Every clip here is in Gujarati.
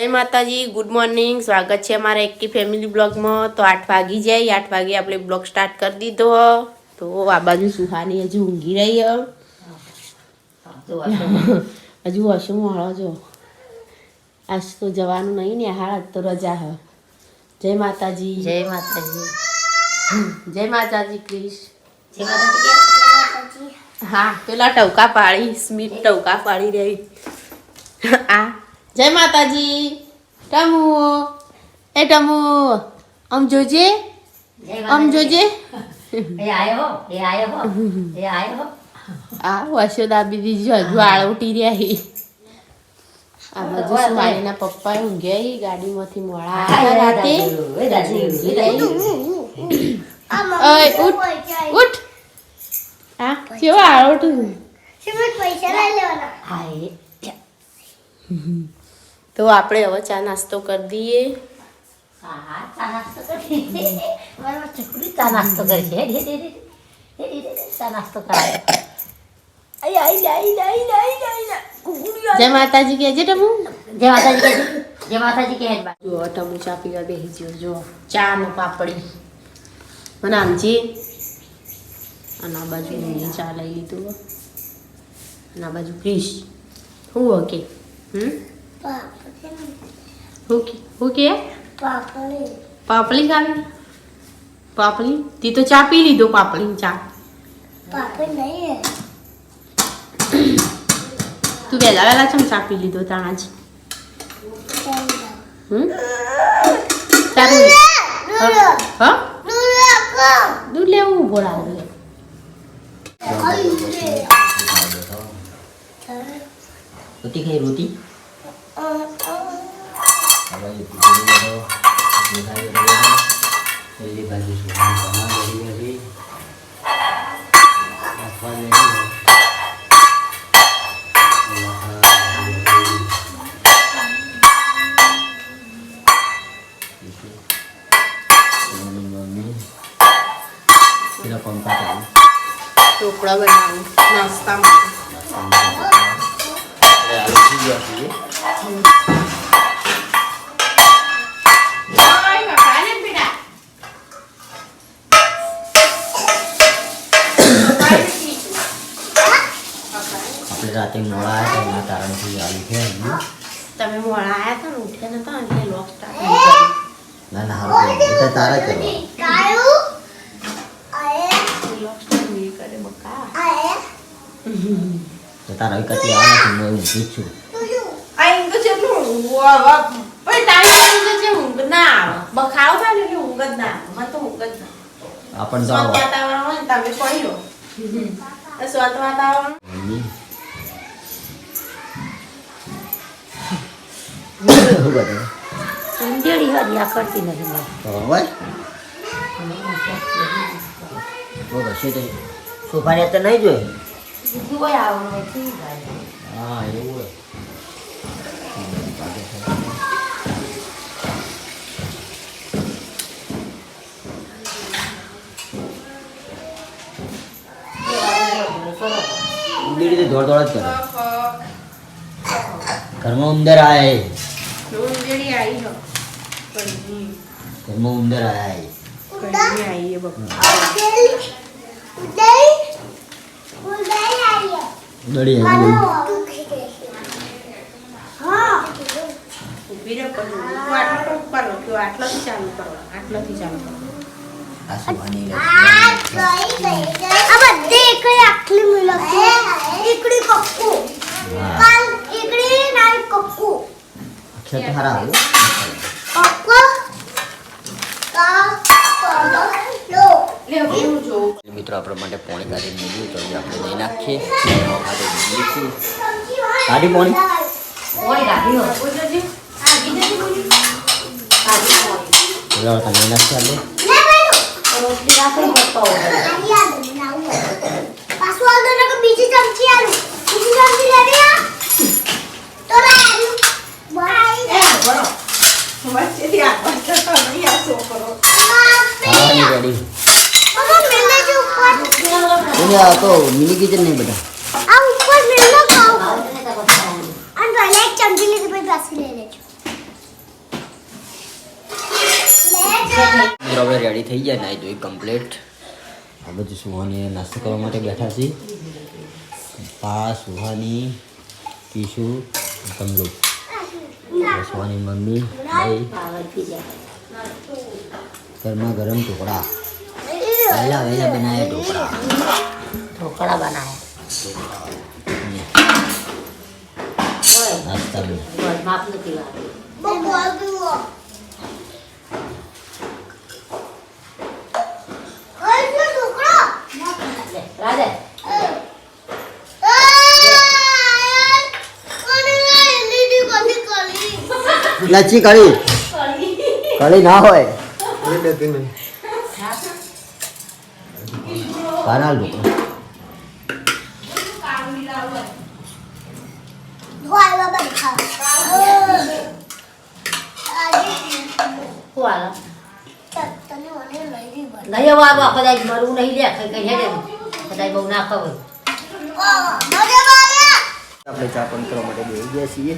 જય માતાજી, ગુડ મોર્નિંગ. સ્વાગત છે અમારા એક્ટી ફેમિલી બ્લોગમાં. તો 8 વાગી જાય, 8 વાગે આપણે બ્લોગ સ્ટાર્ટ કરી દીધો. તો આ બાજુ સુહાની હજુ ઊંઘી રહી હજુ હશે મળો જો. આજ તો જવાનું નહીં ને, હાલ તો રજા હ. જય માતાજી. જય માતાજી. જય માતાજી ક્રિશ. જય માતાજી. હા, પેલા ટવકા પાડી, સ્મિત ટવકા પાડી રહી. આ જય માતાજી. ટમુ, એ ટમુ, આમ જોજે, આમ જોજે. એ આયો આ વસો દાબી દીધી, હજુ આળવટી રહ્યા. આ બાજુ સુહાનીના પપ્પા ઊંઘ્યા ગાડીમાંથી મોડા આવ્યા રાતે. ઓય ઉઠ ઉઠ. આ કેવો આળવટું. તો આપણે હવે ચા નાસ્તો કરી દઈએ. ચા નાસ્તો કરશે. ચા નાસ્તો કરે. જય માતાજી કહેજે ટમુ. જય માતાજી કે. જય માતાજી કે. જો ટમુ ચા પીવા બેસી ગયો. જો ચા ને પાપડી મને આમજી. અને આ બાજુ મેં ચા લઈ લીધું. અને આ બાજુ ક્રિશ. હું ઓકે હું કે પાપડી ખાવી. પાપડી તી તો ચા પી લીધો. પાપડી ચા તું વહેલા ચમ ચા પી લીધો ત્યાં જ. તારું હા દૂધ લેવું ઉભો રાખે. રોટી ખાઈ રોટી. ઢોકળા બનાવું નાસ્તામાં. આપણે રાતે મોડા આવ્યા હતા એના કારણથી આવી છે. તમે મોડા આવ્યા હતા ને ઉઠ્યા નતા એટલે લોક સ્ટાર્ટ. ના ના હારું એ તો તારા કરવા. લોક સ્ટાર્ટ નહીં કરે બકા. તો તારા કતી આવવાના હું ઊંઘી જ છું. આ ઈંગ તો ચેટલું વાહ પણ ટાઈમ તો છે ઊંઘ ના આવે. બખાવ થાય ને એટલે ઊંઘ જ ના આવે. મને તો ઊંઘ જ ના આવે. આપણ સ્વાદ વાતાવરણ હોય ને તમે પડી લો. સ્વાદ વાતાવરણ ઊંધેડી વાળી આ કરતી નથી મને. સોફાને તો નહીં જોયું. બીજું કોઈ આવવાનું નથી. હા એવું હોય. ઉંદરી તો દોડ દોડ જ કરે. ઘરમાં ઉંદર આય. ઊંઘેડી આવી હો. ઘરમાં ઉંદર આય. કઈ આવી એ બકા. ઉંદરી આવી. ઊભી રહે પછી આટલો ઉપર લો. આટલાથી ચાલુ કરો. આટલાથી ચાલુ કરો. આ સુવાની અક્ષર તો હારા આવ્યું. મિત્રો આપણા માટે પોણી કાઢી મૂક્યું તો આપણે લઈ નાખીએ. કાઢી પોણી લઈ નાખીએ આપણે. તો મિની કિચન નહીં બેટા. આ ઉપર મેલો ખાવ અને પહેલા એક ચમચી લીધી પછી પાછી લઈ લેજો. હવે રેડી થઈ ગયા નાઈ ધોઈ કમ્પ્લીટ. આ બધું સુહાની નાસ્તો કરવા માટે બેઠા છીએ. પા સુહાની પીશુ કમલું સુહાની મમ્મી ભાઈ ગરમા ગરમ ઢોકળા વહેલા વહેલા બનાવ્યા ઢોકળા ઢોકળા બનાવ્યા નાસ્તા બી માપ નથી લાવ્યું. રાધે લચ્છી કઢી કઢી ના હોય કાનાલ ઢોકળા વાલા નહીં હવે આ કદાચ મરવું નહીં લે કઈ કઈ હેડે કદાચ બહુ ના ખબર. આપણે ચા પણ કરવા માટે બેસી ગયા છીએ.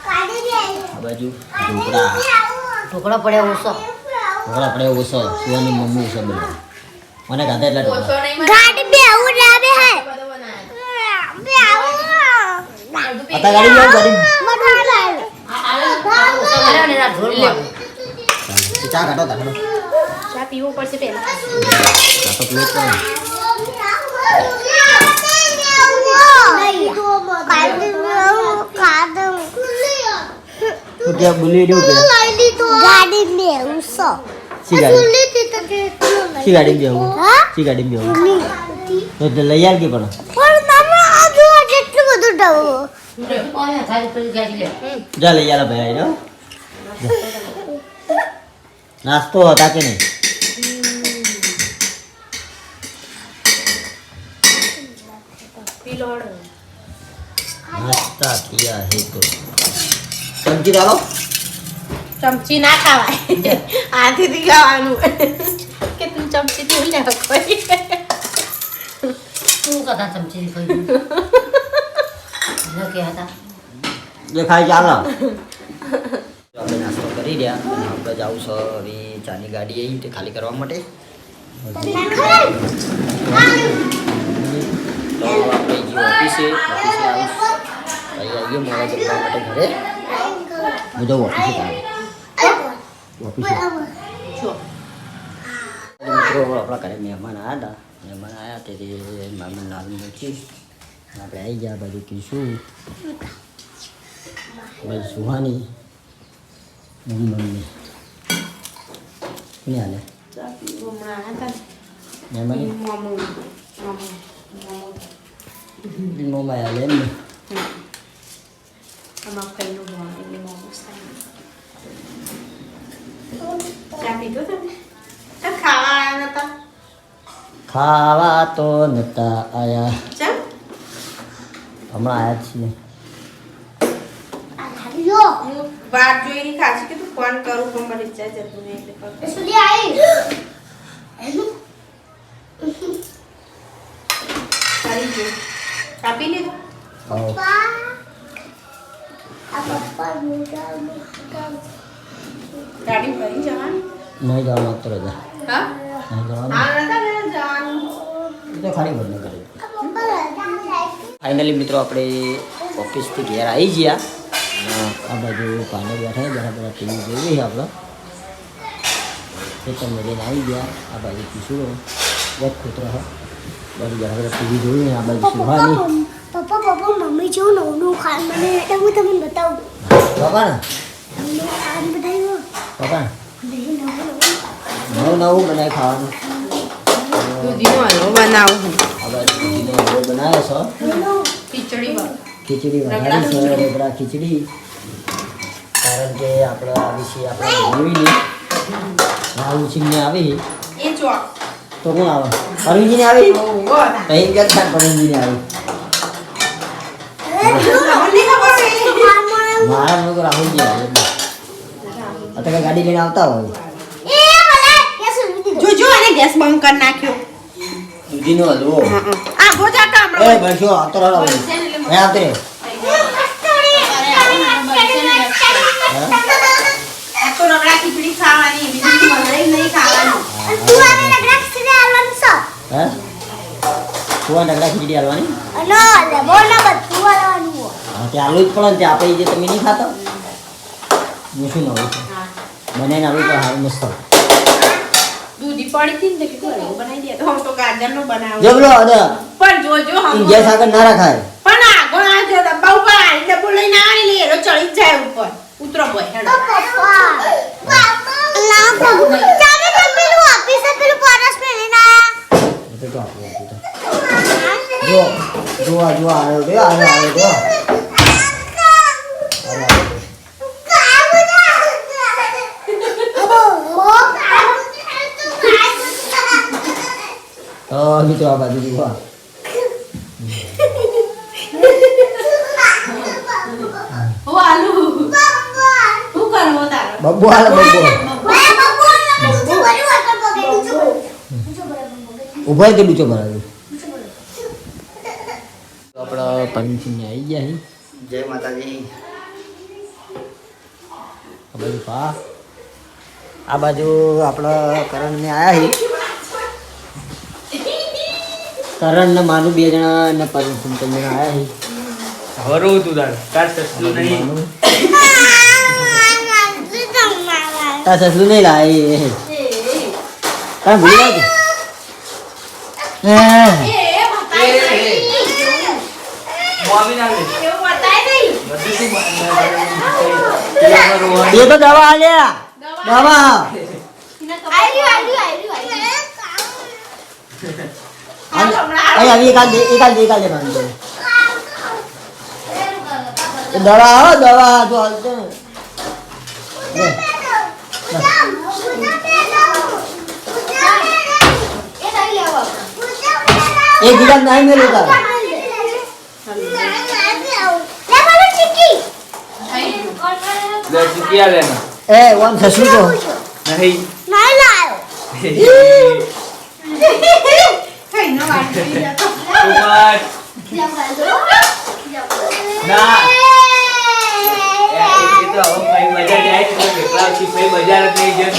આ બાજુ ઢોકળા ઢોકળા પડ્યા ઓછો ઢોકળા પડે ઓછો સુવાની મમ્મી ઓછો બને મને ગાધા એટલા ઢોકળા હતા ગાડી જાઓ ગાડી ચા કાઢો કાઢો ચા પીવો પડશે પહેલા. ચા તો પીવો જ પડે ને. તું ક્યાં બોલી રહ્યું કે શી ગાડી બેહું શી ગાડી બેહું તો લઈ આવ કે પણ જા લઈ આલા ભાઈ આઈ નાસ્તો હતા કે નહીં नाश्ता किया है तो चमची डालो ચમચી ના ખાવાય હાથેથી ખાવાનું કે તું ચમચી તું લે કોઈ તું કદા ચમચી ખાઈ ન કે હતા દેખાય ચાલો આપણે નાસ્તો કરી રહ્યા અને આપણે જાવું છો હવે ચાની ગાડી આવી તે ખાલી કરવા માટે તો આપણે જે ઓફિસે આવીએ મારા જમવા માટે ઘરે બધો ઓફિસે આવે ઓફિસે જો મિત્રો આપણા ઘરે મહેમાન આવ્યા તેથી મહેમાન નામ મૂકી આપણે આવી ગયા બાજુ કીશું બાજુ સુહાની મમ્મી કોને હાલે મહેમાની મમ્મા હાલે એમ ને ખાવા તો નતા આયા હમણાં આયા છીએ વાત જોઈને ખાસી કે તું ફોન કરું પણ મને ઈચ્છા જતું નહીં એટલે કરી દે આપી લે આવો ગાડી ભરી જવાની નહીં જવાનું તો રજા હા નહીં જવાનું આ નતા જવાનું એ તો ખાલી બંધ કરે ફાઇનલી મિત્રો આપણે ઓફિસથી ઘેર આવી ગયા આ બાજુ કાને બેઠા જરા બધા ટીવી જોઈએ આપણે ખેતર લઈને આવી ગયા આ બાજુ કિશોરો બહુ કૂતરો હા બાજુ જરા બધા ટીવી જોઈએ આ બાજુ સુહાની પપ્પા મમ્મી જેવું નવું ખાન મને એટલે હું તમને બતાવું પપ્પા ને નવું ખાન બતાવ્યું પપ્પા નવું નવું બનાવી ખાવાનું દૂધીનો હલવો બનાવું આ બાજુ દૂધીનો હલવો બનાવ્યો છો ખીચડી વાળો ખીચડી વધારી છે રગડા ખીચડી કારણ કે આપણે આવી છીએ આપણે જોઈને રાહુલસિંહને આવી એ ચોક તો કોણ આવે પરવીનજીને આવી ઓહો અહીં ક્યાં થાય પરવીનજીને આવી તમને ખબર છે મારા લોકો રાહુલજી આવે અત્યારે ગાડી લઈને આવતા હોય જોજો અને ગેસ બંધ કરી નાખ્યો દૂધીનો હલવો આ ગોજા કામડો એ બસો આવતો રહો મેં આવતો રહ્યો આ તો રગડા ખીચડી ખાવાની સુવાન રગડા ખીચડી હાલવાની અને લેમન ના બધું વાળવાનું હોય. હા તે આલુ જ પડે ને તે આપણે જે તમે નહીં ખાતા હું શું નવું છે બનાવીને આલુ તો હાલ મસ્ત દૂધી પડી હતી ને તો કીધું હલવો બનાવી દે તો હું તો ગાજરનો બનાવું જો બોલો અદ પણ જોજો હમ ગેસ આગળ ના રાખાય પણ આગળ આ જો ડબ્બા ઉપર આની ડબ્બો લઈને આવી લે એરો ચડી જ જાય ઉપર ઉતરો બોય હેડો પપ્પા ના પપ્પા ચાલે તો પેલું ઓફિસે પેલું પરસ પહેરીને આયા. એટલે તો આપણું હતું તો. જો જો આવ્યો બે આવ્યો જો મિત્રો આ બાજુ જુઓ ઓ આલુ હું કરવો તારો બબ્બુ હાલ બબ્બુ ઉભા કે ડૂચો ભરાયો તો આપણા પંચી આવી ગયા હી જય માતાજી આ બાજુ પા આ બાજુ આપણા કરણ ને આયા હી કરણ ને માનું બે જણા ને પંચી તમે આયા હી હરો તું તાર સસલું નહીં તા સસલું નહીં લાય કાં ભૂલી જાય મોમી ના લે એવું બતાય નહીં બધું શું એ તો દવા આલ્યા દવા અહીં આવી એકાદ દે બાંધો એ દવા હો દવા જો હાલતો ને લે. એક ગિલાસ નહીં મેલું તારે લે ચૂક્યા લેના એ ઓન સસલું તો નહીં કઈ ન વાંચી જતો કુમાર ના એ તો હવે ભાઈ મજા જાય છે તો એકલાથી ભાઈ બજાર જ નહીં જાય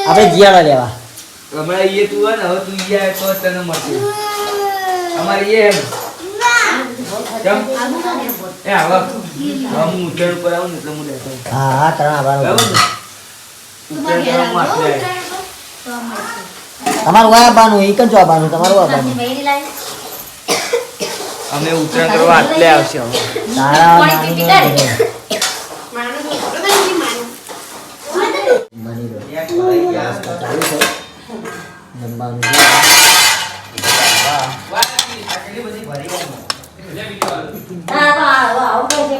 આપણે જીયાળા લેવા હમણાં એ તું હોય ને હવે તું ઈ આવે તો જ તને મળશે અમારે એ એમ કેમ એ હવે હું ઉતર પર આવું ને એટલે હું લેતો આવું. હા હા ત્રણ બરાબર આવવાનું ને ઉતર પર હું આટલે તમારું વાય આવવાનું એક જ આવવાનું તમારું આવવાનું અમે ઉતરાણ કરવા આટલે આવશે હવે તારા માનું માનું તો ખબર નહીં માનું બની ગયો ચાલુ છે જમવાનું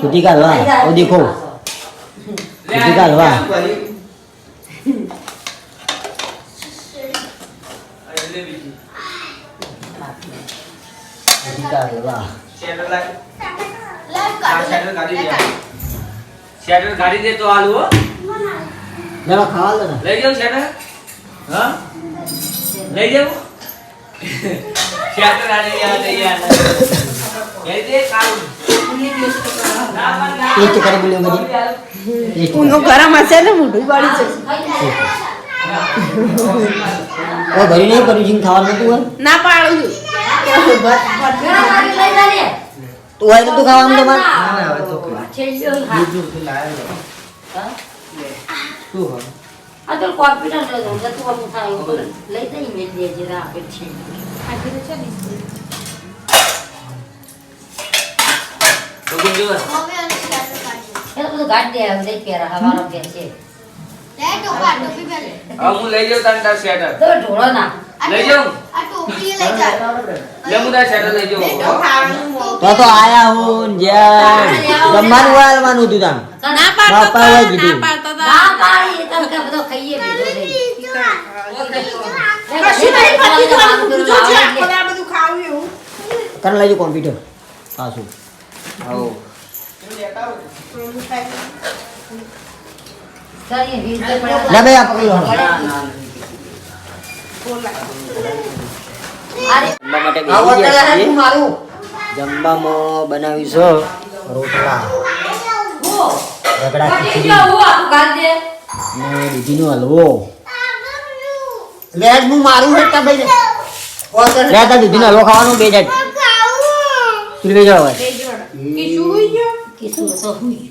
कुटी का हलवा वो देखो कुटी का हलवा कुटी का हलवा શેટર ગાડી દે તો આલુ હો जरा खावा लो ना લઈ જાવ શેટર હા લઈ જાવ શેટર ગાડી યાર તૈયાર એ દે કાળું टेस्ट करे बोलियो मुझे टेस्ट ઊનો ગરમ હશે ને મોઢું બળી જશે ओ भरी नहीं करू जिन खावा में तू है ના પાડું तू है तो तू खावा में तो मार તો ગુંજો એ તો બધું ગાડી દે લઈ પહેરા હવાનો પહેર છે હવે હું લઈ જાઉં તાર શેટર તો ઢોળો ના લઈ જાઉં લે હું તાર શેટર લઈ જાઉં હો. तो आया हूं जय जम्मान वाल मानु तू तान ના બાપા પાડતો એ ના કીધું. પાડતો ના પાડી તો કે બધો ખાઈએ બીજો લઈ કશું નહીં પતી જવાનું મોઢું જોજે આખો દાડો બધું ખાવું એવું कर ले जो कंप्यूटर पासू આવો કરીએ વીજ ले भाई आप पकड़ लो ના ના અરે જમવા માટે આવો બેસી ગયા ત્યારે છીએ. મારું જમવામાં બનાવ્યું છે રોટલા રગડા પટી ખીચડી ગયો હું આખું ગાડી દે ને દૂધીનો હલવો લે આજ હું મારું હેઠા ભાઈ લે તાર દૂધીનો હલવો ખાવાનું બે જાય તું લઈ જાવ હવે. બે જોડો કીશું હોઈ ગયો કીધું તો હુઈ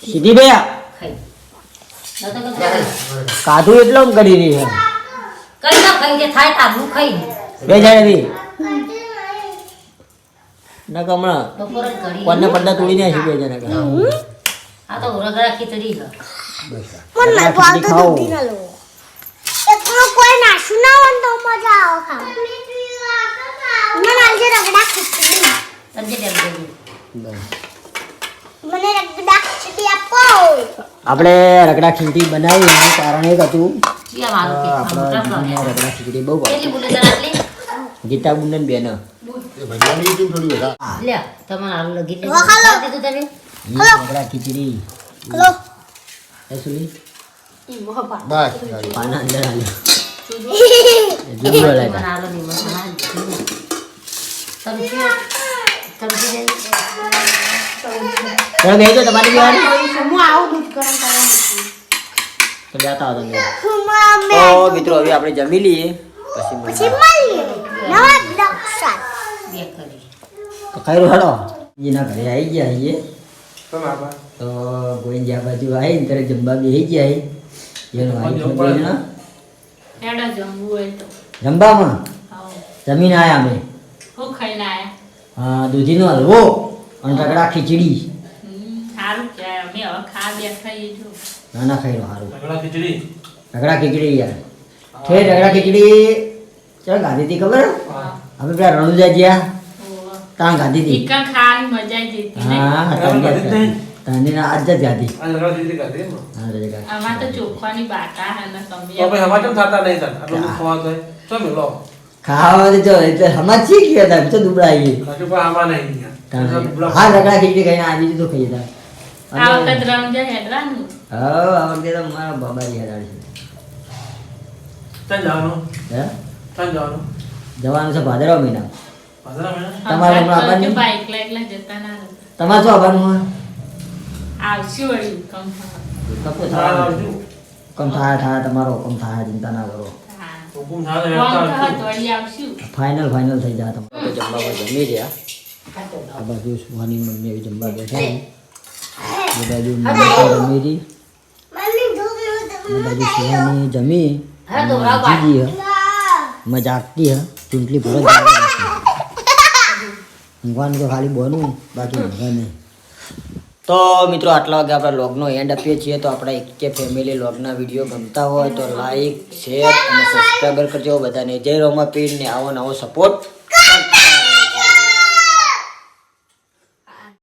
સીધી બે ખાઈ નતો કે કાધું એટલો આમ કરી રહી છે કઈ ના ખાઈ જે થાય તાબલું ખાઈ બે જાય બી ના કે હમણાં બપોર જ ઘડી કોને પડદા તોડીને આવી બે જણા કે આ તો રગડા ખીચડી છે પણ મેં પાલ તો દૂધી ના લો એકલો કોઈ નાશું ના હોય ને તો મજા આવે ખાવા મને આજે રગડા ખીચડી તજે ડેમ દે મને રગડા ખીચડી આપો આપણે રગડા ખીચડી બનાવી એનું કારણ એક હતું ચિયા મારું કે આપણા મોટા જીજુને પ્લાન રગડા ખીચડી બહુ ભાવે. કેટલી બુલે આટલી ગીતા બુંદન બેન લે તમને આલુ લગી દે વખાલો. દીધું તમે રગડા ખીચડી હલો એ સુલી ઈ મોહબા પાના અંદર આલ્યો જુદો મને લાગ્યો આલુ ની મસાલા તમે તમે ચાલો બેજો તમારી બી વાળી હું આવું દૂધ ગરમ કરવાનું છું. તો જાતા હો તમે મમ્મી તો મિત્રો હવે આપણે જમી લઈએ પછી પછી મળીએ. મળીએ નવા દક્ષાત બે કરી તો ખૈરું હડો એના ઘરે આવી ગયા છીએ તો ગોવિંદ આ બાજુ આવી ત્યારે જમવા બેસી ગયા એનો આઈફોન બેનો એડા જમવું હોય તો જમવામાં આવો જમીન આયા અમે હું ખાઈને આયા હા દૂધીનો હલવો અને રગડા ખીચડી સારું કહેવાય અમે હવે ખા બેઠા એ જો નાના ખાઈ સારું રગડા ખીચડી યાર ઠેર રગડા ખીચડી ચાલ ગાધી હતી ખબર આપણે પેલા રણુજા ગયા ત્યાં ગાધી હતી ચિકન ખાવાની મજા જ હતી ને હા તાની ના આજ જ ગાધી હા રજા આમાં તો ચોખાની બાટા હે ને તમે ખાવા તો એટલે હમણાં શીખ ગયા હતા તો દુબળાઈએ હા રગડા ખીચડી ખાઈને આ બીજું તો ખાઈ હતા આ વખત રમજા હેડવાનું હા આ વખતે તો મારા બાબાજી હેરાડ છે હે જવાનું છે ભાદરવા મહિના તમારે હમણાં આવવાનું? બાઈક એકલા જતા ના રહો. તમારે શું આવવાનું હોય આવશું વળી કમ કપો થાય કમ થાય તમારો કમ થાય ચિંતા ના કરો વળી આવશું ફાઇનલ થઈ જાય તમારે જમવા જમી રહ્યા આ બાજુ સુહાની મમ્મી આવી જમવા બેઠા છે. એ બાજુ મમ્મી તો જમી રહી મમ્મી દૂધ એ બાજુ સુહાની જમી હા તો બરાબર. જીજી હ મજાકતી હ ચૂંટલી ભરો ઊંઘવાનું તો ખાલી બોનું બાકી ઊંઘવા નહીં તો મિત્રો આટલા વાગે આપણે લોગનો એન્ડ આપીએ છીએ તો આપણા એક ફેમિલી લોગના વિડીયો ગમતા હોય તો લાઈક શેર અને સબસ્ક્રાઈબર કરજો બધાને જય રોમાપીર ને આવો નવો સપોર્ટ